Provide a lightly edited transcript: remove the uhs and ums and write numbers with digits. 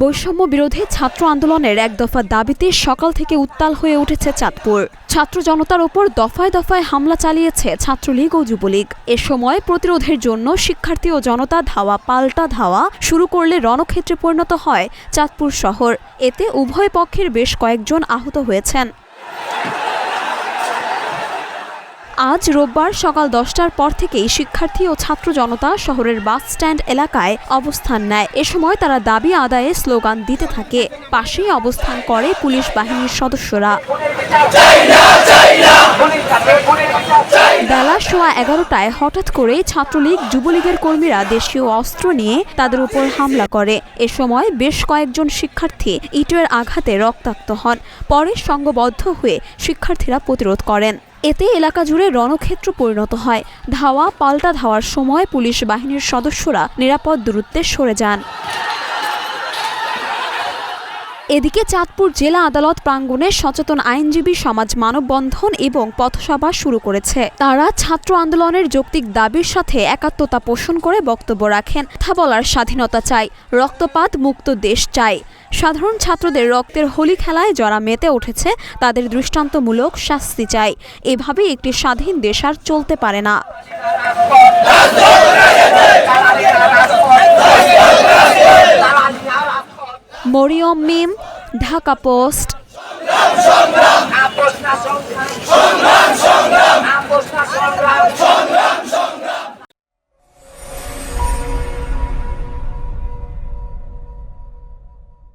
বৈষম্য বিরোধী ছাত্র আন্দোলনের এক দফা দাবিতে সকাল থেকে উত্তাল হয়ে উঠেছে চাঁদপুর। ছাত্র জনতার ওপর দফায় দফায় হামলা চালিয়েছে ছাত্রলীগ ও যুবলীগ। এ সময় প্রতিরোধের জন্য শিক্ষার্থী ও জনতা ধাওয়া পাল্টা ধাওয়া শুরু করলে রণক্ষেত্রে পরিণত হয় চাঁদপুর শহর। এতে উভয় পক্ষের বেশ কয়েকজন আহত হয়েছেন। আজ রোববার সকাল 10টার পর থেকেই শিক্ষার্থী ও ছাত্র জনতা শহরের বাস স্ট্যান্ড এলাকায় অবস্থান নেয়। এ সময় তারা দাবি আদায়ে স্লোগান দিতে থাকে। পাশেই অবস্থান করে পুলিশ বাহিনীর সদস্যরা। বেলা 11:15টায় হঠাৎ করে ছাত্রলীগ যুবলীগের কর্মীরা দেশীয় অস্ত্র নিয়ে তাদের উপর হামলা করে। এ সময় বেশ কয়েকজন শিক্ষার্থী ইটের আঘাতে রক্তাক্ত হন। পরে সংঘবদ্ধ হয়ে শিক্ষার্থীরা প্রতিরোধ করেন। এতে এলাকা জুড়ে রণক্ষেত্র পরিণত হয়। ধাওয়া পাল্টা ধাওয়ার সময় পুলিশ বাহিনীর সদস্যরা নিরাপদ দূরত্বে সরে যান। এদিকে চাঁদপুর জেলা আদালত প্রাঙ্গণে সচেতন আইনজীবী সমাজ মানববন্ধন এবং পথসভা শুরু করেছে। তারা ছাত্র আন্দোলনের যৌক্তিক দাবির সাথে একাত্মতা পোষণ করে বক্তব্য রাখেন। কথা বলার স্বাধীনতা চাই, রক্তপাত মুক্ত দেশ চাই। সাধারণ ছাত্রদের রক্তের হোলি খেলায় যারা মেতে উঠেছে তাদের দৃষ্টান্তমূলক শাস্তি চাই। এভাবে একটি স্বাধীন দেশ আর চলতে পারে না। মরিয়ম মিম, ঢাকা পোস্ট।